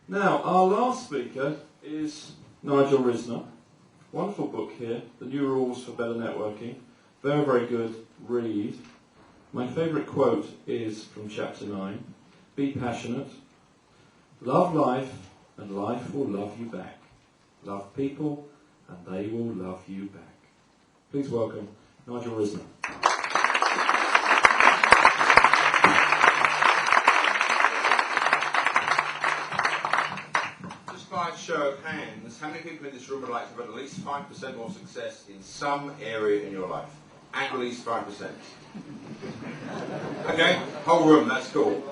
Now, our last speaker is Nigel Risner. Wonderful book here, The New Rules for Better Networking. Very, very good read. My favourite quote is from chapter 9. Be passionate. Love life, and life will love you back. Love people, and they will love you back. Please welcome Nigel Risner. Just by a show of hands, how many people in this room would like to have at least 5% more success in some area in your life? At least 5%. Okay, whole room, that's cool.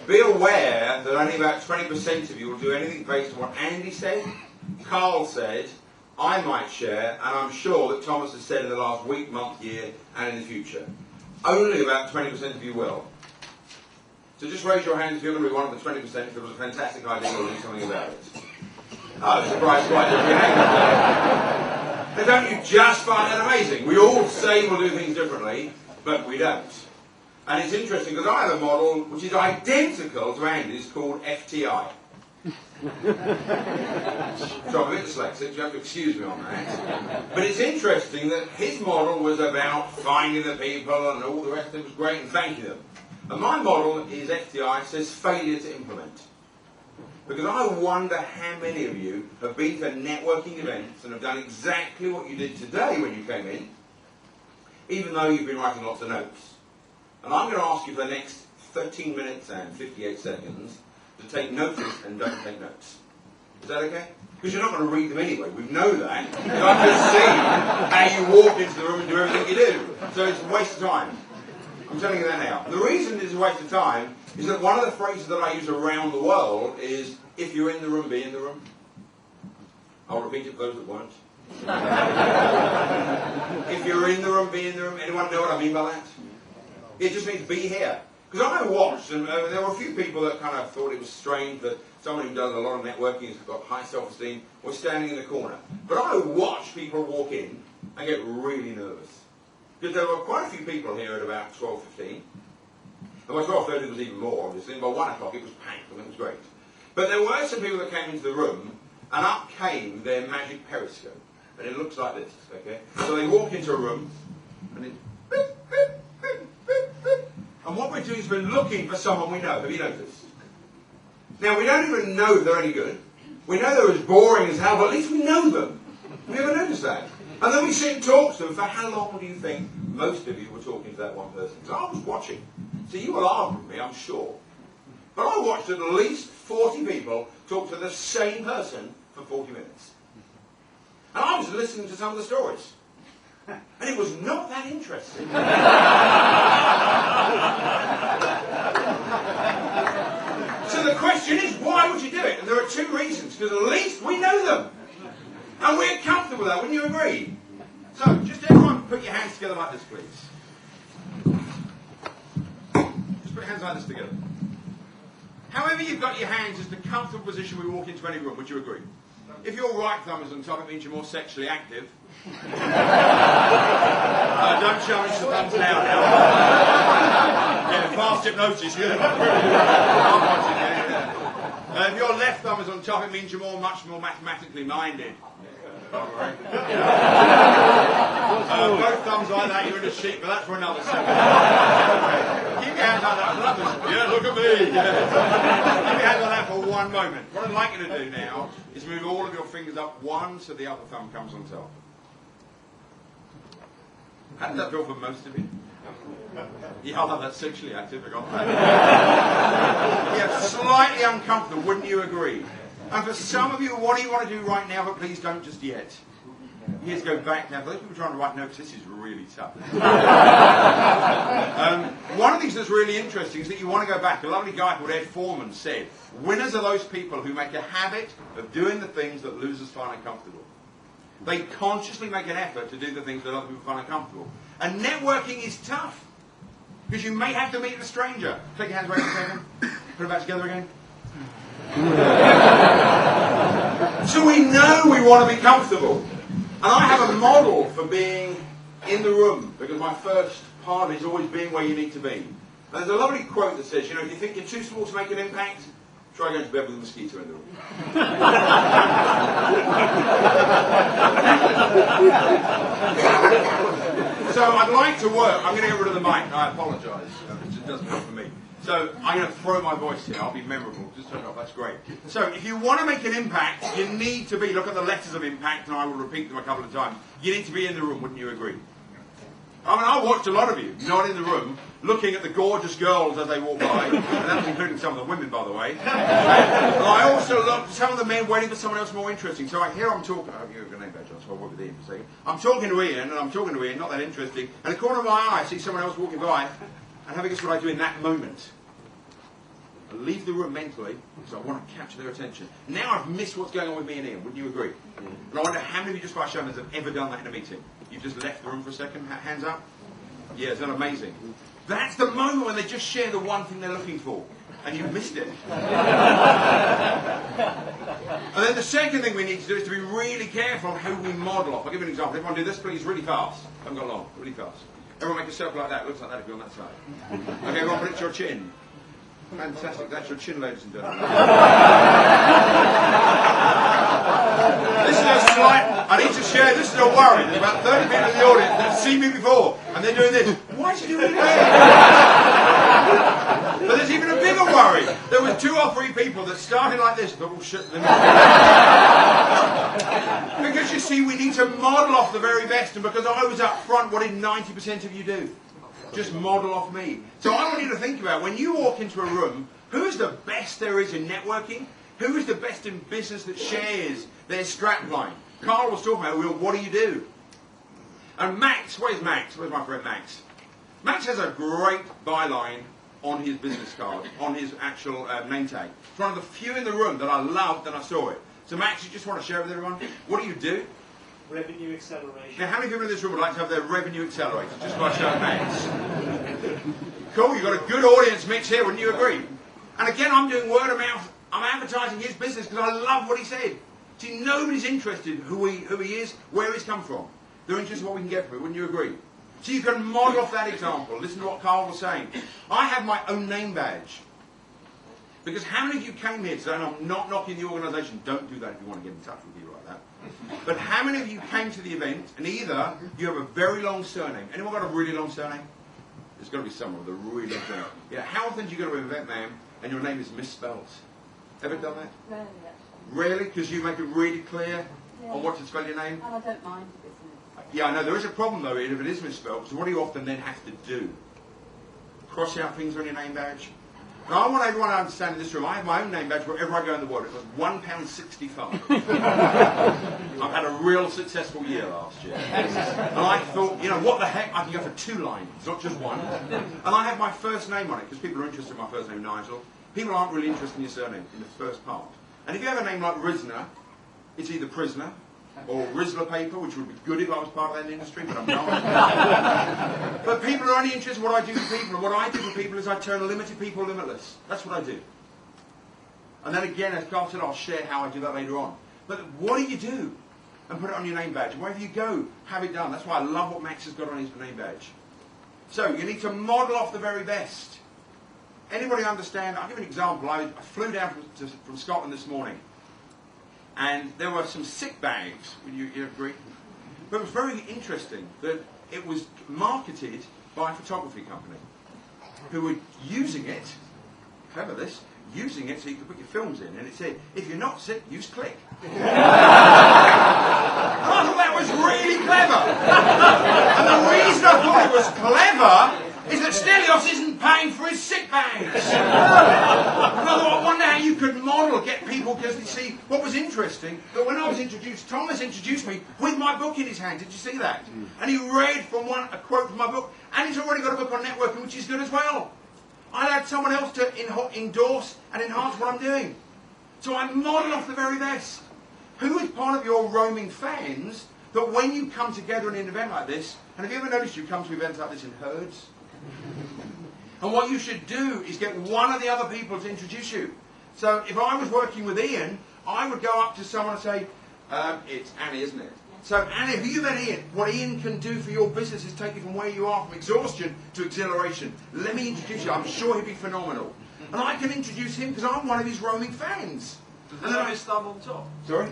Be aware that only about 20% of you will do anything based on what Andy said, Carl said, I might share, and I'm sure that Thomas has said in the last week, month, year, and in the future. Only about 20% of you will. So just raise your hand if you're going to be one of the 20% if it was a fantastic idea to do something about it. Oh, surprise, quite a few hands. Now, don't you just find that amazing? We all say we'll do things differently, but we don't. And it's interesting because I have a model which is identical to Andy's called FTI. So I'm a bit dyslexic, you have to excuse me on that. But it's interesting that his model was about finding the people and all the rest of it was great and thanking them. And my model is FTI, says failure to implement. Because I wonder how many of you have been to networking events and have done exactly what you did today when you came in, even though you've been writing lots of notes. And I'm going to ask you for the next 13 minutes and 58 seconds to take notice and don't take notes. Is that okay? Because you're not going to read them anyway. We know that. I've just seen how you walk into the room and do everything you do. So it's a waste of time. I'm telling you that now. And the reason it's a waste of time is that one of the phrases that I use around the world is, if you're in the room, be in the room. I'll repeat it for those that won't. If you're in the room, be in the room. Anyone know what I mean by that? It just means be here. Because I watched, and there were a few people that kind of thought it was strange that someone who does a lot of networking has got high self-esteem was standing in the corner. But I watched people walk in and get really nervous. Because there were quite a few people here at about 12:15. And by 12:30 there was even more, obviously. And by 1 o'clock it was packed, and it was great. But there were some people that came into the room, and up came their magic periscope. And it looks like this, okay? So they walk into a room, and it... And what we're doing is we're looking for someone we know. Have you noticed? Now, we don't even know if they're any good. We know they're as boring as hell, but at least we know them. Have you ever noticed that? And then we sit and talk to them. For how long do you think most of you were talking to that one person? Because I was watching. So you will argue with me, I'm sure. But I watched at least 40 people talk to the same person for 40 minutes. And I was listening to some of the stories. And it was not that interesting. So the question is, why would you do it? And there are two reasons. Because at least we know them. And we're comfortable with that, wouldn't you agree? So, just everyone put your hands together like this, please. Just put your hands like this together. However you've got your hands is the comfortable position we walk into any room, would you agree? If your right thumb is on top, it means you're more sexually active. Don't challenge the thumbs now. Yeah, fast hypnosis. If your left thumb is on top, it means you're much more mathematically minded. Both thumbs like that, you're in a sheep, but that's for another second. Keep your hands like that. Yeah, look at me. Yeah. Keep your hands like that for one moment. What I'd like you to do now is move all of your fingers up one so the other thumb comes on top. How does that feel for most of you? Yeah, I love that sexually active. I got that. Yeah, slightly uncomfortable, wouldn't you agree? And for some of you, what do you want to do right now, but please don't just yet. Here's go back now. For those people trying to write notes, this is really tough. One of the things that's really interesting is that you want to go back. A lovely guy called Ed Foreman said, winners are those people who make a habit of doing the things that losers find uncomfortable. They consciously make an effort to do the things that other people find uncomfortable. And networking is tough. Because you may have to meet a stranger. Take your hands right a second. Put them back together again. So we know we want to be comfortable. And I have a model for being in the room, because my first part of it is always being where you need to be. And there's a lovely quote that says, you know, if you think you're too small to make an impact, Try going to bed with a mosquito in the room. So I'd like to work. I'm going to get rid of the mic. I apologise. It just doesn't work for me. So I'm going to throw my voice here. I'll be memorable. Just turn it off. That's great. So if you want to make an impact, you need to be, look at the letters of impact, and I will repeat them a couple of times. You need to be in the room, wouldn't you agree? I mean, I watched a lot of you, not in the room, looking at the gorgeous girls as they walk by, and that's including some of the women, by the way. And I also looked at some of the men waiting for someone else more interesting. So here I'm talking, I hope you have a name badge on, so I'll work with Ian for a second. I'm talking to Ian, not that interesting, and in the corner of my eye I see someone else walking by, and have a guess what I do in that moment? I leave the room mentally, because I want to capture their attention. Now I've missed what's going on with me and Ian, wouldn't you agree? And I wonder how many of you, just by show of hands, have ever done that in a meeting? You've just left the room for a second, hands up? Yeah, isn't that amazing? That's the moment when they just share the one thing they're looking for, and you've missed it. And then the second thing we need to do is to be really careful on who we model off. I'll give you an example. Everyone do this, please, really fast. I haven't got long, really fast. Everyone make a circle like that. It looks like that if you're on that side. Okay, everyone put it to your chin. Fantastic, that's your chin, ladies and gentlemen. This is a slight, I need to share, this is a worry. There's about 30 people in the audience that have seen me before, and they're doing this. Why is he doing that? But there's even a bigger worry. There were 2 or 3 people that started like this, but we'll shut them up. Because you see, we need to model off the very best, and because I was up front, what did 90% of you do? Just model off me. So I want you to think about, when you walk into a room, who is the best there is in networking? Who is the best in business that shares their strapline? Carl was talking about, well, what do you do? And Max, where's Max? Where's my friend Max? Max has a great byline on his business card, on his actual name tag. It's one of the few in the room that I loved and I saw it. So Max, you just want to share with everyone? What do you do? Revenue acceleration. Now, how many people in this room would like to have their revenue accelerated? Just by show of hands. Cool, you've got a good audience mix here, wouldn't you agree? And again, I'm doing word of mouth. I'm advertising his business because I love what he said. See, nobody's interested who he is, where he's come from. They're interested in what we can get from it, wouldn't you agree? So you can model off that example. Listen to what Carl was saying. I have my own name badge. Because how many of you came here today, and I'm not knocking the organisation, don't do that if you want to get in touch with people like that. But how many of you came to the event, and either you have a very long surname. Anyone got a really long surname? There's got to be someone with a really long surname. Yeah, how often do you go to an event, ma'am, and your name is misspelled? Ever done that? Rarely, actually. Rarely? Because you make it really clear on what to spell your name? And I don't mind. Yeah, I know. There is a problem, though, if it is misspelled, because what do you often then have to do? Cross out things on your name badge? Now, I want everyone to understand in this room, I have my own name badge wherever I go in the world. It was £1.65. I've had a real successful year last year. And I thought, you know, what the heck, I can go for 2 lines, not just one. And I have my first name on it, because people are interested in my first name, Nigel. People aren't really interested in your surname, in the first part. And if you have a name like Risner, it's either prisoner, or Risler paper, which would be good if I was part of that industry, but I'm not. But people are only interested in what I do for people, and what I do for people is I turn limited people limitless. That's what I do. And then again, as Carl said, I'll share how I do that later on. But what do you do? And put it on your name badge. And wherever you go, have it done. That's why I love what Max has got on his name badge. So you need to model off the very best. Anybody understand? I'll give you an example. I flew down from Scotland this morning. And there were some sick bags, would you agree? But it was very interesting that it was marketed by a photography company who were using it, clever this, using it so you could put your films in. And it said, if you're not sick, use click. And I thought that was really clever. And the reason I thought it was clever is that Stelios isn't paying for his sick bags. And I wonder how you could model, get people, because you see, what was interesting, that when I was introduced, Thomas introduced me with my book in his hand. Did you see that? And he read from a quote from my book, and he's already got a book on networking, which is good as well. I had someone else to endorse and enhance what I'm doing. So I model off the very best. Who is part of your roaming fans that when you come together in an event like this, and have you ever noticed you come to events like this in herds? And what you should do is get one of the other people to introduce you. So if I was working with Ian, I would go up to someone and say, it's Annie, isn't it? So Annie, if you met Ian, what Ian can do for your business is take you from where you are, from exhaustion to exhilaration. Let me introduce you. I'm sure he'd be phenomenal. And I can introduce him because I'm one of his roaming fans. Does he have his thumb on top? Sorry?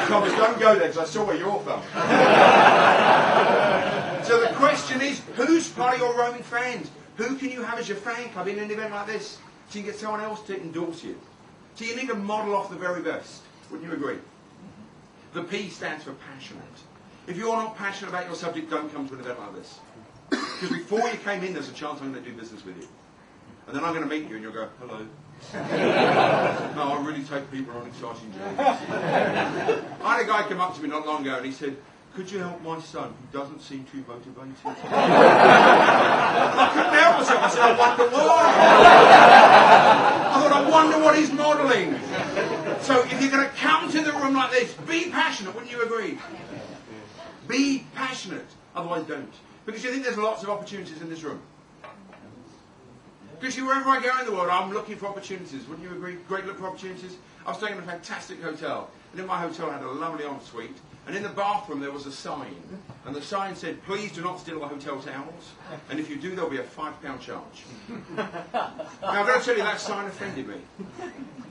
Thomas, don't go there because I saw where your thumb. So the question is, who's part of your roaming fans? Who can you have as your fan club in an event like this? So you can get someone else to endorse you. So you need to model off the very best. Wouldn't you agree? The P stands for passionate. If you're not passionate about your subject, don't come to an event like this. Because before you came in, there's a chance I'm going to do business with you. And then I'm going to meet you and you'll go, hello. No, I really take people on exciting journeys. I had a guy come up to me not long ago and he said, could you help my son who doesn't seem too motivated? I couldn't help myself. I said, I wonder why. I thought, I wonder what he's modelling. So if you're going to come to the room like this, be passionate, wouldn't you agree? Be passionate, otherwise don't. Because you think there's lots of opportunities in this room. Because wherever I go in the world, I'm looking for opportunities. Wouldn't you agree? Great look for opportunities. I was staying in a fantastic hotel. And in my hotel, I had a lovely ensuite. And in the bathroom, there was a sign. And the sign said, please do not steal the hotel towels. And if you do, there'll be a £5 charge. Now, I've got to tell you, that sign offended me.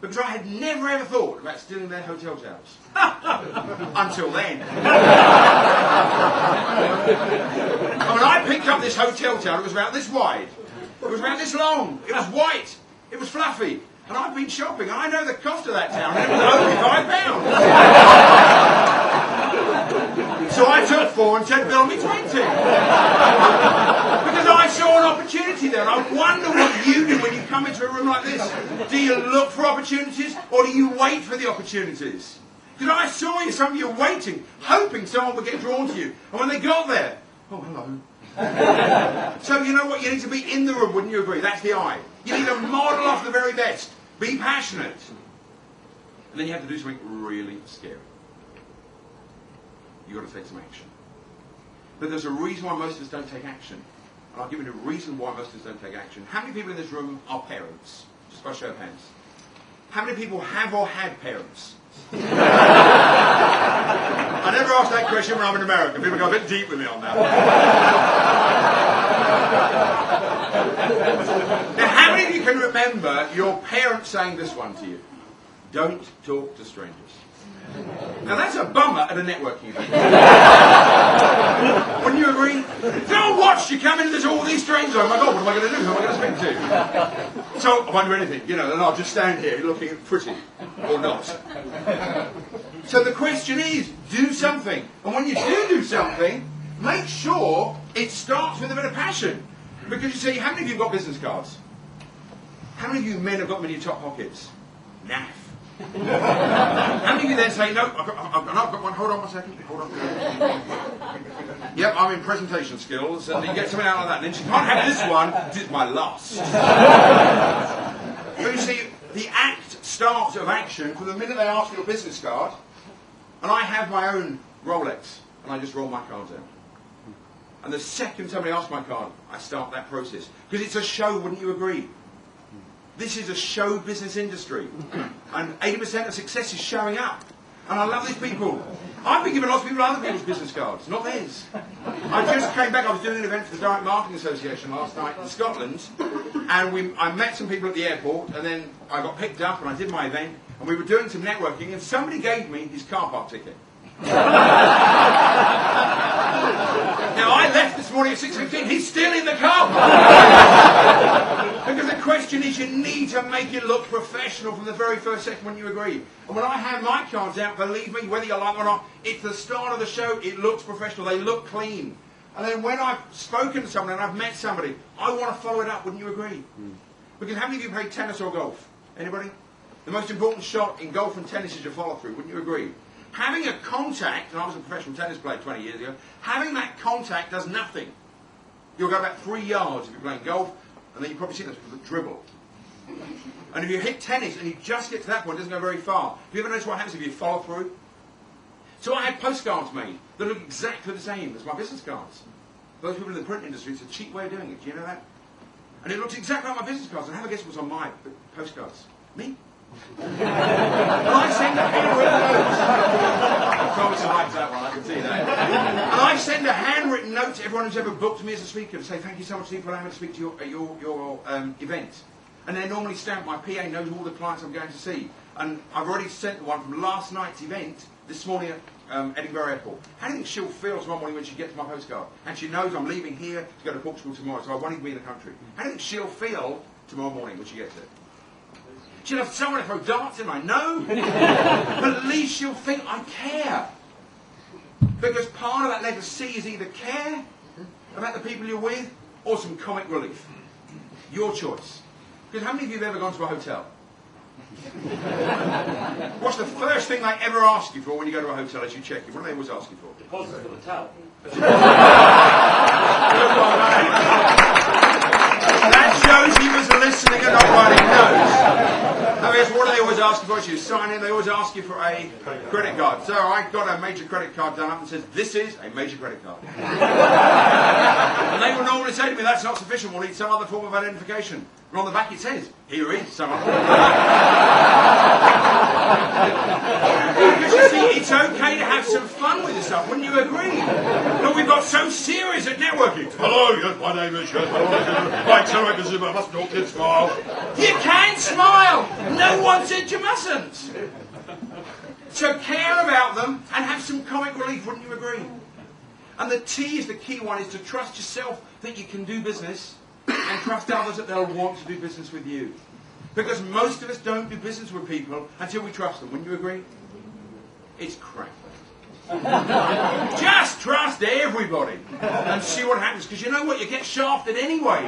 Because I had never ever thought about stealing their hotel towels. Until then. And when I picked up this hotel towel, it was about this wide. It was about this long. It was white. It was fluffy. And I've been shopping. I know the cost of that towel. And it was only £5. So I took 4 and said, bill me 20. Because I saw an opportunity there. And I wonder what you do when you come into a room like this. Do you look for opportunities or do you wait for the opportunities? Because I saw you, some of you waiting, hoping someone would get drawn to you. And when they got there, oh, hello. So you know what? You need to be in the room, wouldn't you agree? That's the I. You need to model off the very best. Be passionate. And then you have to do something really scary. You've got to take some action. But there's a reason why most of us don't take action. And I'll give you a reason why most of us don't take action. How many people in this room are parents? Just by show of hands. How many people have or had parents? I never asked that question when I'm in America. People go a bit deep with me on that. Now, how many of you can remember your parents saying this one to you? Don't talk to strangers. Now, that's a bummer at a networking event. Wouldn't you agree? Don't watch you come in, there's all these strangers. Oh my God, what am I going to do? Who am I going to speak to? So, I won't do anything, you know, and I'll just stand here looking pretty, or not. So the question is, do something. And when you do something, make sure it starts with a bit of passion. Because you see, how many of you have got business cards? How many of you men have got them in your top pockets? Naff. How many of you then say, no, I've got one, hold on one second, hold on. Yep, I'm in presentation skills, and you get something out of that, and then you can't have this one, this is my last. But you see, the act starts of action from the minute they ask for your business card, and I have my own Rolex, and I just roll my cards out. And the second somebody asks my card, I start that process. Because it's a show, wouldn't you agree? This is a show business industry. And 80% of success is showing up. And I love these people. I've been giving lots of people other people's business cards, not theirs. I just came back, I was doing an event for the Direct Marketing Association last night in Scotland. And I met some people at the airport, and then I got picked up and I did my event. And we were doing some networking, and somebody gave me his car park ticket. Now, I left this morning at 6:15. He's still in the car park. Because the question is, you need to make it look professional from the very first second when you agree. And when I have my cards out, believe me, whether you like them or not, it's the start of the show. It looks professional. They look clean. And then when I've spoken to someone and I've met somebody, I want to follow it up. Wouldn't you agree? Because how many of you play tennis or golf? Anybody? The most important shot in golf and tennis is your follow-through. Wouldn't you agree? Having a contact, and I was a professional tennis player 20 years ago, having that contact does nothing. You'll go about 3 yards if you're playing golf, and then you probably see those people that dribble. And if you hit tennis and you just get to that point, it doesn't go very far. Have you ever noticed what happens if you follow through? So I had postcards made that look exactly the same as my business cards. Those people in the print industry, it's a cheap way of doing it. Do you know that? And it looks exactly like my business cards. And have a guess what's on my postcards? Me? And I send the people with those. Thomas likes that one. can tell you that. And I send a handwritten note to everyone who's ever booked me as a speaker to say thank you so much, Steve, for allowing me to speak to your event. And they're normally stamped. My PA knows all the clients I'm going to see. And I've already sent the one from last night's event this morning at Edinburgh Airport. How do you think she'll feel tomorrow morning when she gets my postcard? And she knows I'm leaving here to go to Portugal tomorrow, so I won't even be in the country. How do you think she'll feel tomorrow morning when she gets it? She'll have someone to throw darts in, I know. But at least she'll think I care. Because part of that letter C is either care about the people you're with or some comic relief. Your choice. Because how many of you have ever gone to a hotel? What's the first thing they ever ask you for when you go to a hotel as you check in? What do they always ask you for? Deposit for the towel. That shows he was listening and not writing notes. I mean, what do they always ask you for? As you sign in, they always ask you for a credit card. So I got a major credit card done up and says, this is a major credit card. And they will normally say to me, that's not sufficient, we'll need some other form of identification. And on the back it says, here is some other form of Because you see, it's okay to have some fun with this stuff, wouldn't you agree? Look, we've got so serious at networking. Hello, yes, my name is yes, my accelerator is I must talk and smile. You can smile! No one said you mustn't. So care about them and have some comic relief, wouldn't you agree? And the T is the key one, is to trust yourself that you can do business and trust others that they'll want to do business with you. Because most of us don't do business with people until we trust them, wouldn't you agree? It's crap. Just trust everybody and see what happens, because you know what, you get shafted anyway.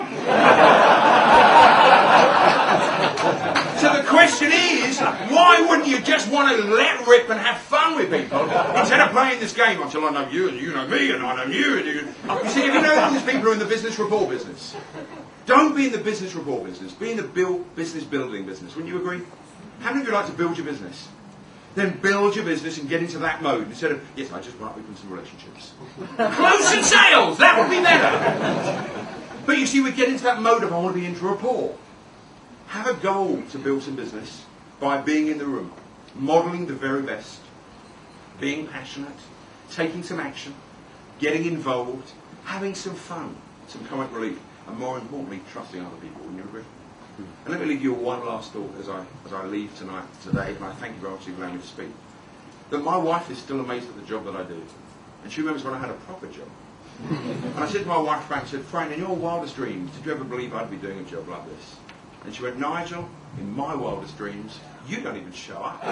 So the question is, why wouldn't you just want to let rip and have fun with people instead of playing this game until I know you and you know me and I know you and you. You see, if you know all these people are in the business rapport business, don't be in the business rapport business, be in the business building business. Wouldn't you agree? How many of you like to build your business? Then build your business and get into that mode instead of, yes, I just want to open some relationships. Close some sales! That would be better! But you see, we get into that mode of, I want to be into rapport. Have a goal to build some business by being in the room, modelling the very best, being passionate, taking some action, getting involved, having some fun, some comic relief, and more importantly, trusting other people. Wouldn't you agree? And let me leave you one last thought as I leave today, and I thank you very much for allowing me to speak. That my wife is still amazed at the job that I do. And she remembers when I had a proper job. And I said to my wife, Frank, I said, Frank, in your wildest dreams, did you ever believe I'd be doing a job like this? And she went, Nigel, in my wildest dreams, you don't even show up.